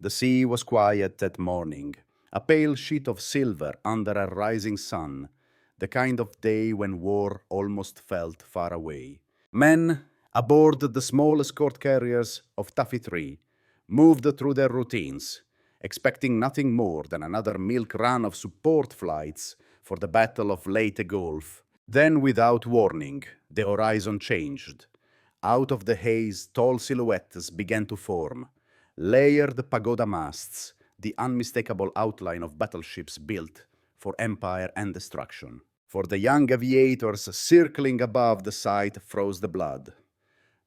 The sea was quiet at morning, a pale sheet of silver under a rising sun, the kind of day when war almost felt far away. Men aboard the small escort carriers of Taffy 3 moved through their routines, expecting nothing more than another milk run of support flights for the Battle of Leyte Gulf. Then, without warning, the horizon changed. Out of the haze, tall silhouettes began to form. Layered pagoda masts, the unmistakable outline of battleships built for empire and destruction. For the young aviators circling above the sight froze the blood.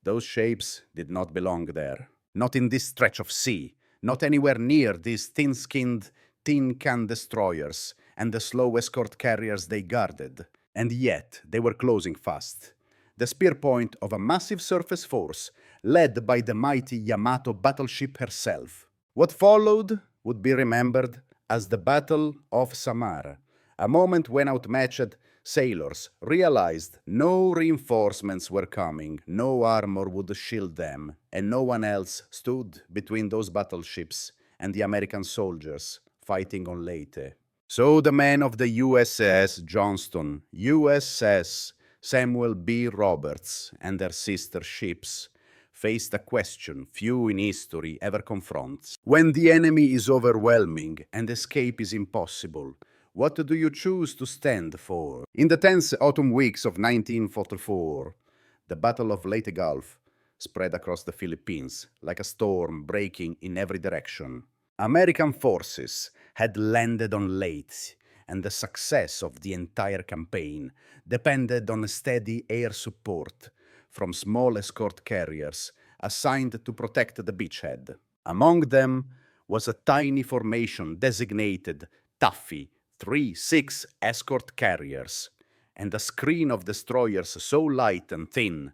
Those shapes did not belong there. Not in this stretch of sea, not anywhere near these thin-skinned, tin-can destroyers and the slow escort carriers they guarded. And yet they were closing fast. The spear point of a massive surface force led by the mighty Yamato battleship herself. What followed would be remembered as the Battle of Samar, a moment when outmatched sailors realized no reinforcements were coming, no armor would shield them, and no one else stood between those battleships and the American soldiers fighting on Leyte. So the men of the USS Johnston, USS Samuel B. Roberts, and their sister ships faced a question few in history ever confront. When the enemy is overwhelming and escape is impossible, what do you choose to stand for? In the tense autumn weeks of 1944, the Battle of Leyte Gulf spread across the Philippines like a storm breaking in every direction. American forces had landed on Leyte, and the success of the entire campaign depended on steady air support from small escort carriers assigned to protect the beachhead. Among them was a tiny formation designated Taffy 3-6 escort carriers, and a screen of destroyers so light and thin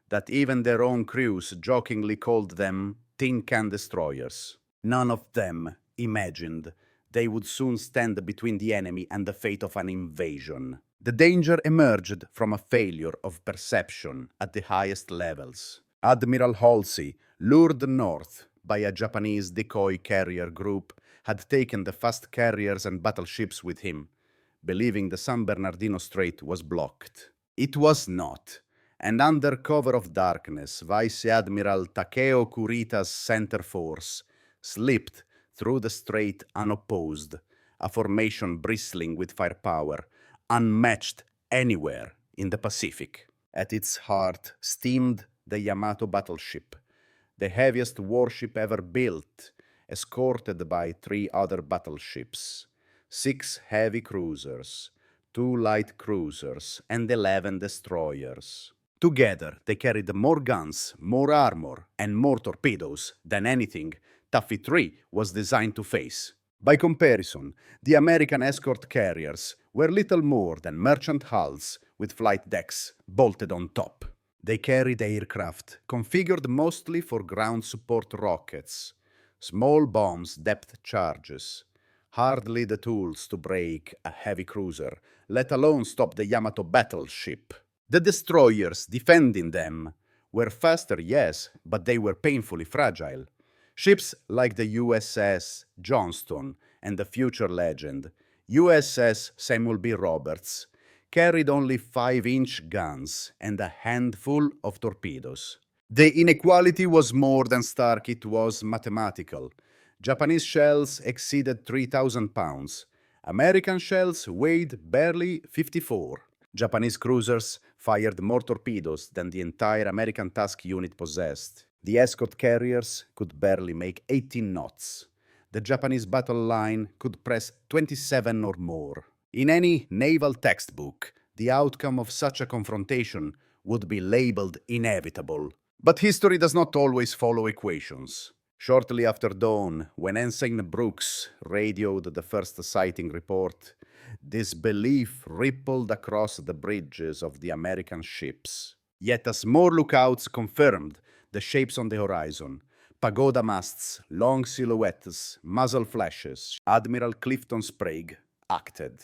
that even their own crews jokingly called them tin can destroyers. None of them imagined they would soon stand between the enemy and the fate of an invasion. The danger emerged from a failure of perception at the highest levels. Admiral Halsey, lured north by a Japanese decoy carrier group, had taken the fast carriers and battleships with him, believing the San Bernardino Strait was blocked. It was not, and under cover of darkness, Vice Admiral Takeo Kurita's center force slipped through the strait unopposed, a formation bristling with firepower, unmatched anywhere in the Pacific. At its heart steamed the Yamato battleship, the heaviest warship ever built, escorted by 3 other battleships, 6 heavy cruisers, 2 light cruisers, and 11 destroyers. Together, they carried more guns, more armor, and more torpedoes than anything Taffy 3 was designed to face. By comparison, the American escort carriers were little more than merchant hulls with flight decks bolted on top. They carried aircraft configured mostly for ground support rockets, small bombs, depth charges, hardly the tools to break a heavy cruiser, let alone stop the Yamato battleship. The destroyers defending them were faster, yes, but they were painfully fragile. Ships like the USS Johnston and the future legend USS Samuel B. Roberts carried only 5-inch guns and a handful of torpedoes. The inequality was more than stark, it was mathematical. Japanese shells exceeded 3,000 pounds. American shells weighed barely 54. Japanese cruisers fired more torpedoes than the entire American task unit possessed. The escort carriers could barely make 18 knots. The Japanese battle line could press 27 or more. In any naval textbook, the outcome of such a confrontation would be labeled inevitable. But history does not always follow equations. Shortly after dawn, when Ensign Brooks radioed the first sighting report, disbelief rippled across the bridges of the American ships. Yet as more lookouts confirmed the shapes on the horizon, pagoda masts, long silhouettes, muzzle flashes, Admiral Clifton Sprague acted.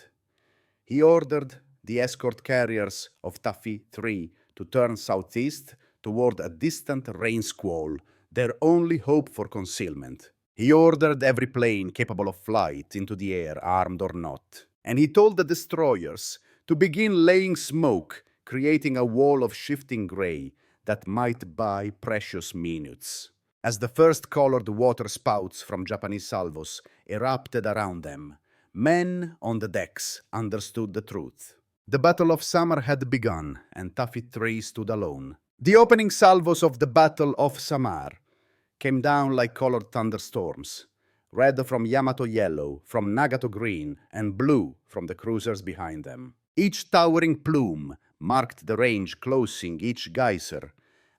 He ordered the escort carriers of Taffy 3 to turn southeast toward a distant rain squall, their only hope for concealment. He ordered every plane capable of flight into the air, armed or not, and he told the destroyers to begin laying smoke, creating a wall of shifting gray that might buy precious minutes. As the first colored water spouts from Japanese salvos erupted around them, men on the decks understood the truth. The Battle of Samar had begun, and Taffy 3 stood alone. The opening salvos of the Battle of Samar came down like colored thunderstorms, red from Yamato yellow, from Nagato green, and blue from the cruisers behind them. Each towering plume marked the range closing each geyser,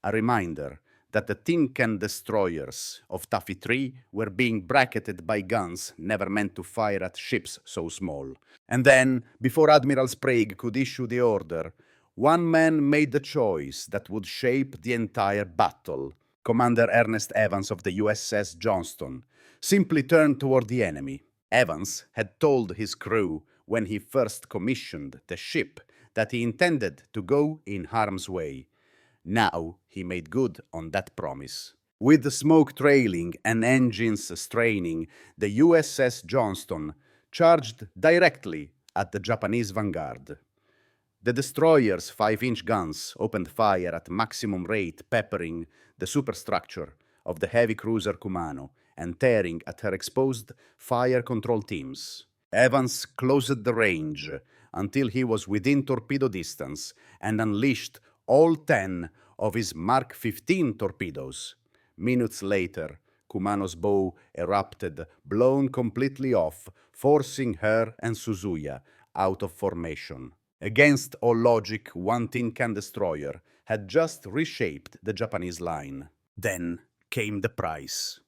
a reminder that the tin-can destroyers of Taffy 3 were being bracketed by guns never meant to fire at ships so small. And then, before Admiral Sprague could issue the order, one man made the choice that would shape the entire battle. Commander Ernest Evans of the USS Johnston simply turned toward the enemy. Evans had told his crew when he first commissioned the ship that he intended to go in harm's way. Now he made good on that promise. With the smoke trailing and engines straining, the USS Johnston charged directly at the Japanese vanguard. The destroyer's 5-inch guns opened fire at maximum rate, peppering the superstructure of the heavy cruiser Kumano and tearing at her exposed fire control teams. Evans closed the range until he was within torpedo distance and unleashed all 10 of his Mark 15 torpedoes. Minutes later, Kumano's bow erupted, blown completely off, forcing her and Suzuya out of formation. Against all logic, one tin-can destroyer had just reshaped the Japanese line. Then came the price.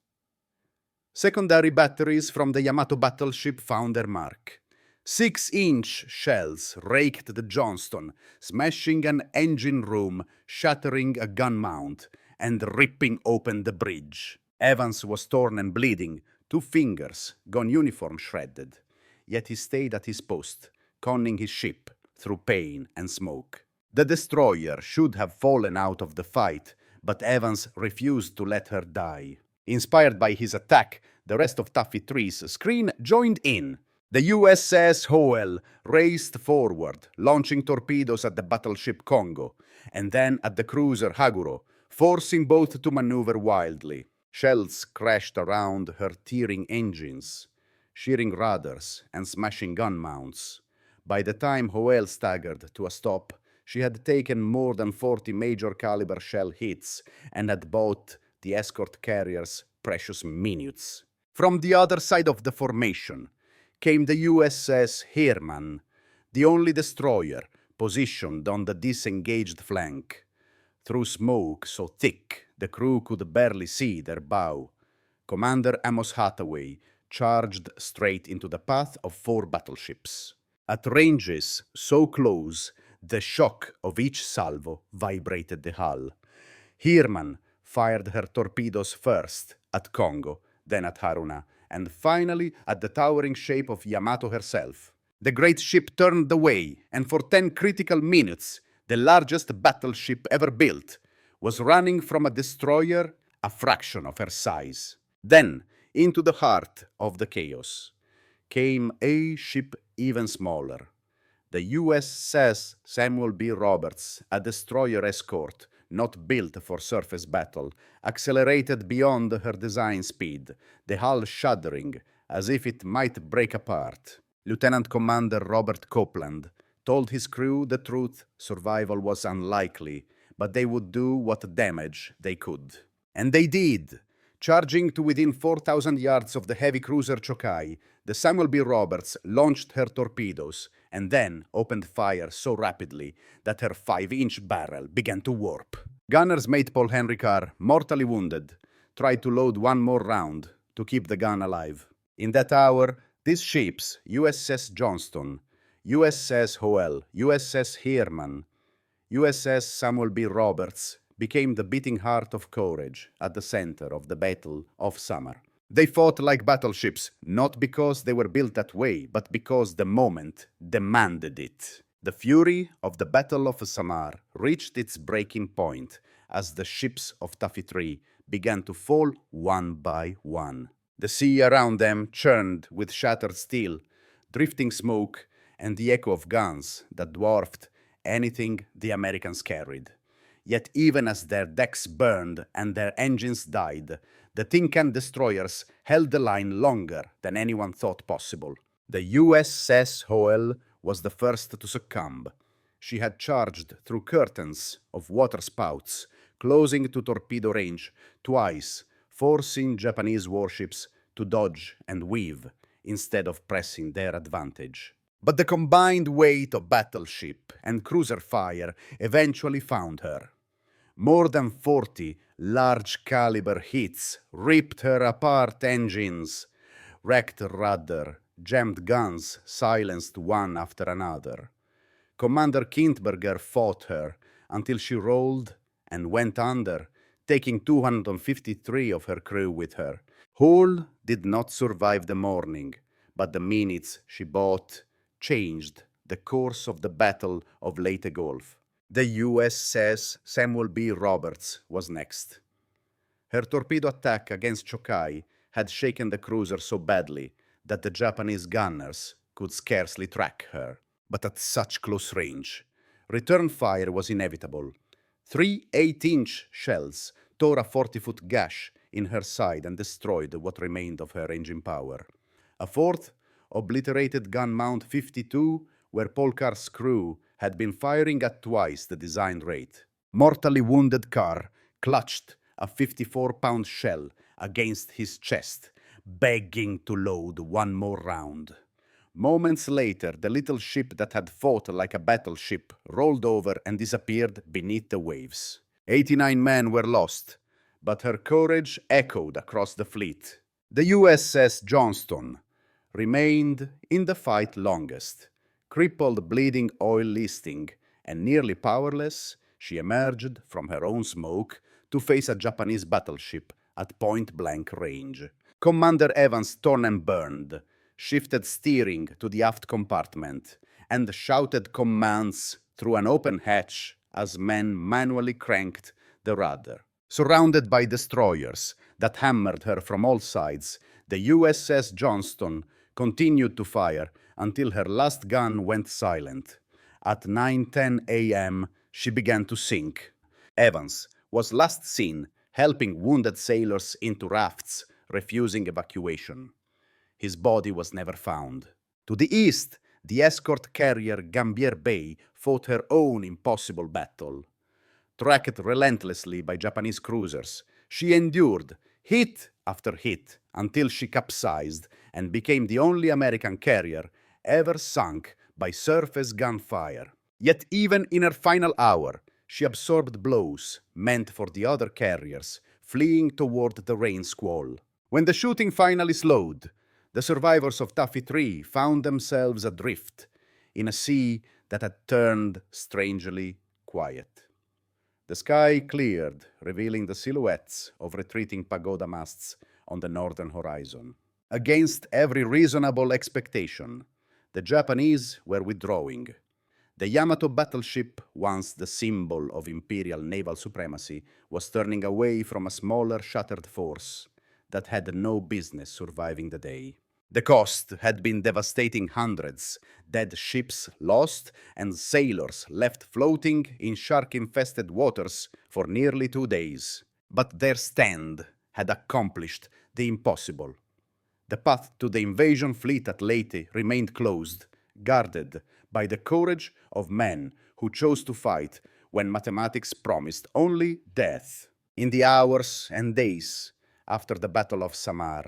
Secondary batteries from the Yamato battleship found their mark. 6-inch shells raked the Johnston, smashing an engine room, shattering a gun mount, and ripping open the bridge. Evans was torn and bleeding, 2 fingers gone uniform shredded. Yet he stayed at his post, conning his ship through pain and smoke. The destroyer should have fallen out of the fight, but Evans refused to let her die. Inspired by his attack, the rest of Taffy 3's screen joined in. The USS Hoel raced forward, launching torpedoes at the battleship Congo, and then at the cruiser Haguro, forcing both to maneuver wildly. Shells crashed around her tearing engines, shearing rudders and smashing gun mounts. By the time Hoel staggered to a stop, she had taken more than 40 major caliber shell hits and had bought the escort carrier's precious minutes. From the other side of the formation came the USS Heermann, the only destroyer positioned on the disengaged flank. Through smoke so thick the crew could barely see their bow, Commander Amos Hathaway charged straight into the path of 4 battleships. At ranges so close, the shock of each salvo vibrated the hull. Heermann fired her torpedoes first at Congo, then at Haruna, and finally at the towering shape of Yamato herself. The great ship turned away, and for 10 critical minutes, the largest battleship ever built was running from a destroyer a fraction of her size. Then, into the heart of the chaos, came a ship even smaller. The USS Samuel B. Roberts, a destroyer escort, not built for surface battle, accelerated beyond her design speed, the hull shuddering as if it might break apart. Lieutenant Commander Robert Copeland told his crew the truth: survival was unlikely, but they would do what damage they could. And they did. Charging to within 4,000 yards of the heavy cruiser Chokai, the Samuel B. Roberts launched her torpedoes and then opened fire so rapidly that her 5-inch barrel began to warp. Gunner's mate Paul Henry Carr, mortally wounded, tried to load one more round to keep the gun alive. In that hour, these ships, USS Johnston, USS Hoel, USS Heermann, USS Samuel B. Roberts, became the beating heart of courage at the center of the Battle of Samar. They fought like battleships, not because they were built that way, but because the moment demanded it. The fury of the Battle of Samar reached its breaking point as the ships of Taffy 3 began to fall one by one. The sea around them churned with shattered steel, drifting smoke, and the echo of guns that dwarfed anything the Americans carried. Yet even as their decks burned and their engines died, the tin can destroyers held the line longer than anyone thought possible. The USS Hoel was the first to succumb. She had charged through curtains of waterspouts, closing to torpedo range twice, forcing Japanese warships to dodge and weave instead of pressing their advantage. But the combined weight of battleship and cruiser fire eventually found her. More than 40 large-caliber hits ripped her apart engines, wrecked rudder, jammed guns, silenced one after another. Commander Kindberger fought her until she rolled and went under, taking 253 of her crew with her. Hull did not survive the morning, but the minutes she bought changed the course of the Battle of Leyte Gulf. The USS Samuel B. Roberts was next. Her torpedo attack against Chokai had shaken the cruiser so badly that the Japanese gunners could scarcely track her. But at such close range, return fire was inevitable. 3 8-inch shells tore a 40-foot gash in her side and destroyed what remained of her engine power. A fourth obliterated gun mount 52, where Polkar's crew had been firing at twice the designed rate. Mortally wounded Carr clutched a 54-pound shell against his chest, begging to load one more round. Moments later, the little ship that had fought like a battleship rolled over and disappeared beneath the waves. 89 men were lost, but her courage echoed across the fleet. The USS Johnston remained in the fight longest. Crippled, bleeding oil listing, and nearly powerless, she emerged from her own smoke to face a Japanese battleship at point-blank range. Commander Evans, torn and burned, shifted steering to the aft compartment and shouted commands through an open hatch as men manually cranked the rudder. Surrounded by destroyers that hammered her from all sides, the USS Johnston continued to fire until her last gun went silent. At 9:10 a.m., she began to sink. Evans was last seen helping wounded sailors into rafts, refusing evacuation. His body was never found. To the east, the escort carrier Gambier Bay fought her own impossible battle. Tracked relentlessly by Japanese cruisers, she endured hit after hit until she capsized and became the only American carrier ever sunk by surface gunfire. Yet even in her final hour, she absorbed blows meant for the other carriers, fleeing toward the rain squall. When the shooting finally slowed, the survivors of Taffy 3 found themselves adrift in a sea that had turned strangely quiet. The sky cleared, revealing the silhouettes of retreating pagoda masts on the northern horizon. Against every reasonable expectation, the Japanese were withdrawing. The Yamato battleship, once the symbol of imperial naval supremacy, was turning away from a smaller, shattered force that had no business surviving the day. The cost had been devastating: hundreds, dead ships lost, and sailors left floating in shark-infested waters for nearly 2 days. But their stand had accomplished the impossible. The path to the invasion fleet at Leyte remained closed, guarded by the courage of men who chose to fight when mathematics promised only death. In the hours and days after the Battle of Samar,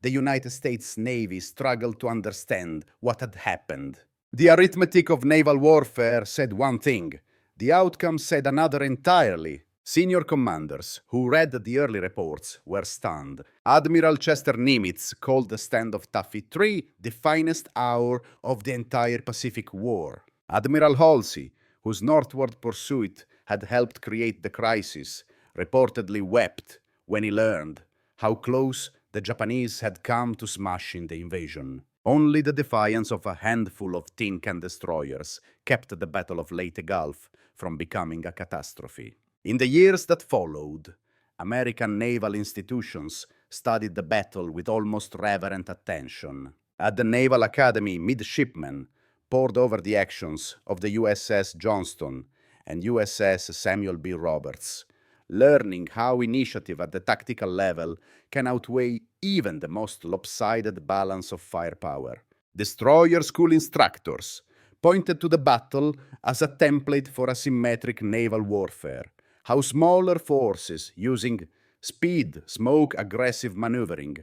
the United States Navy struggled to understand what had happened. The arithmetic of naval warfare said one thing, the outcome said another entirely. Senior commanders who read the early reports were stunned. Admiral Chester Nimitz called the stand of Taffy 3 the finest hour of the entire Pacific War. Admiral Halsey, whose northward pursuit had helped create the crisis, reportedly wept when he learned how close the Japanese had come to smashing the invasion. Only the defiance of a handful of tin can destroyers kept the Battle of Leyte Gulf from becoming a catastrophe. In the years that followed, American naval institutions studied the battle with almost reverent attention. At the Naval Academy, midshipmen pored over the actions of the USS Johnston and USS Samuel B. Roberts, learning how initiative at the tactical level can outweigh even the most lopsided balance of firepower. Destroyer school instructors pointed to the battle as a template for asymmetric naval warfare, how smaller forces using speed, smoke, aggressive maneuvering,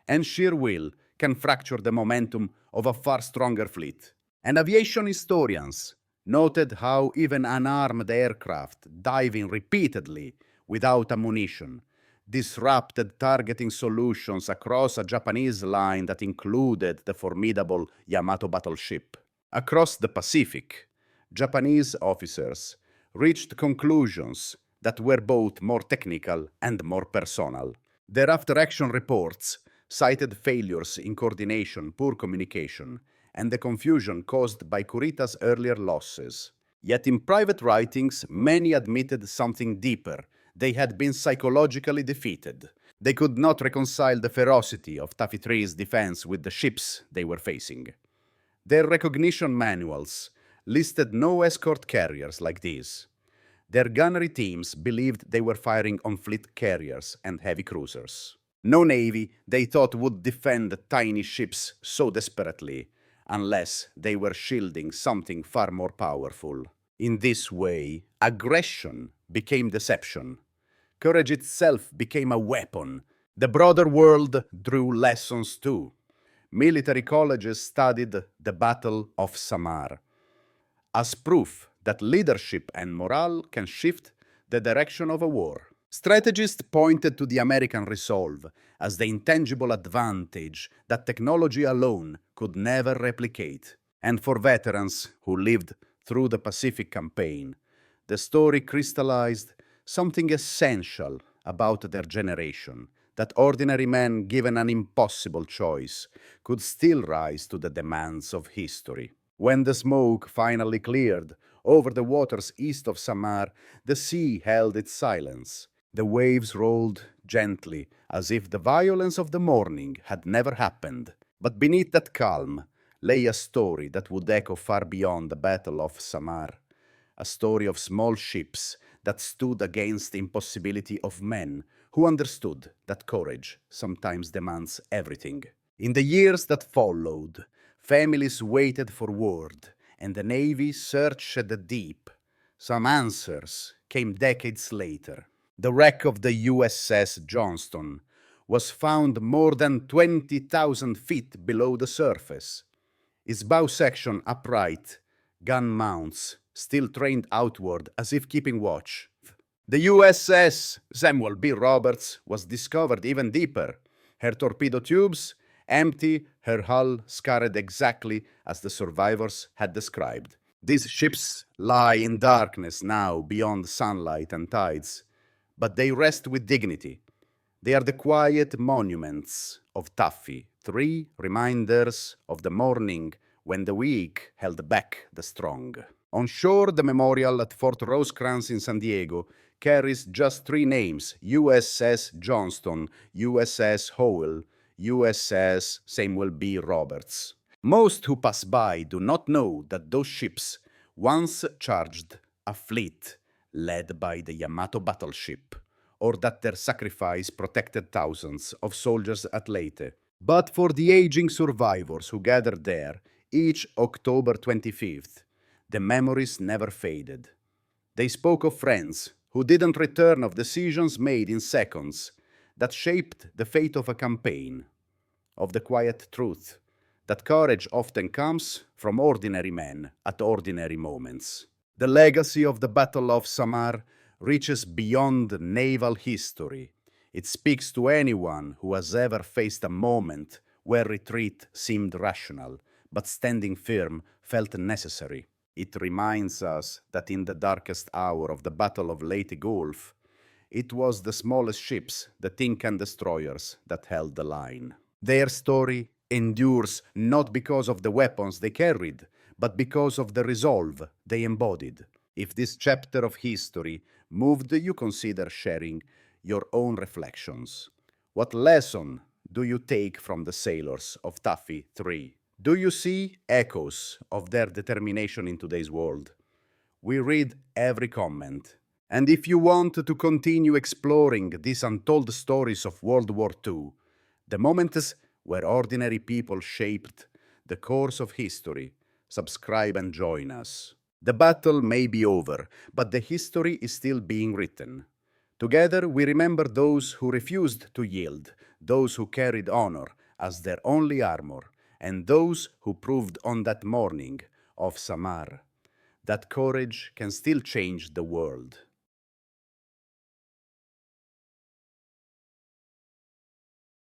and sheer will can fracture the momentum of a far stronger fleet. And aviation historians noted how even unarmed aircraft diving repeatedly without ammunition disrupted targeting solutions across a Japanese line that included the formidable Yamato battleship. Across the Pacific, Japanese officers reached conclusions that were both more technical and more personal. Their after-action reports cited failures in coordination, poor communication, and the confusion caused by Kurita's earlier losses. Yet in private writings, many admitted something deeper. They had been psychologically defeated. They could not reconcile the ferocity of Taffy III's defense with the ships they were facing. Their recognition manuals listed no escort carriers like these. Their gunnery teams believed they were firing on fleet carriers and heavy cruisers. No navy, they thought, would defend tiny ships so desperately unless they were shielding something far more powerful. In this way, aggression became deception. Courage itself became a weapon. The broader world drew lessons too. Military colleges studied the Battle of Samar as proof that leadership and morale can shift the direction of a war. Strategists pointed to the American resolve as the intangible advantage that technology alone could never replicate. And for veterans who lived through the Pacific campaign, the story crystallized something essential about their generation, that ordinary men given an impossible choice could still rise to the demands of history. When the smoke finally cleared over the waters east of Samar, the sea held its silence. The waves rolled gently, as if the violence of the morning had never happened. But beneath that calm lay a story that would echo far beyond the Battle of Samar, a story of small ships that stood against the impossibility of men who understood that courage sometimes demands everything. In the years that followed, families waited for word, and the Navy searched the deep. Some answers came decades later. The wreck of the USS Johnston was found more than 20,000 feet below the surface. Its bow section upright, gun mounts still trained outward as if keeping watch. The USS Samuel B. Roberts was discovered even deeper. Her torpedo tubes empty, her hull scarred exactly as the survivors had described. These ships lie in darkness now beyond sunlight and tides, but they rest with dignity. They are the quiet monuments of Taffy, 3 reminders of the morning when the weak held back the strong. On shore, the memorial at Fort Rosecrans in San Diego carries just 3 names: USS Johnston, USS Hoel, USS Samuel B. Roberts. Most who pass by do not know that those ships once charged a fleet led by the Yamato battleship, or that their sacrifice protected thousands of soldiers at Leyte. But for the aging survivors who gathered there each October 25th, the memories never faded. They spoke of friends who didn't return, of decisions made in seconds that shaped the fate of a campaign, of the quiet truth that courage often comes from ordinary men at ordinary moments. The legacy of the Battle of Samar reaches beyond naval history. It speaks to anyone who has ever faced a moment where retreat seemed rational, but standing firm felt necessary. It reminds us that in the darkest hour of the Battle of Leyte Gulf, it was the smallest ships, the tin-can destroyers, that held the line. Their story endures not because of the weapons they carried, but because of the resolve they embodied. If this chapter of history moved you, consider sharing your own reflections. What lesson do you take from the sailors of Taffy 3? Do you see echoes of their determination in today's world? We read every comment. And if you want to continue exploring these untold stories of World War II, the moments where ordinary people shaped the course of history, subscribe and join us. The battle may be over, but the history is still being written. Together, we remember those who refused to yield, those who carried honor as their only armor, and those who proved on that morning of Samar that courage can still change the world.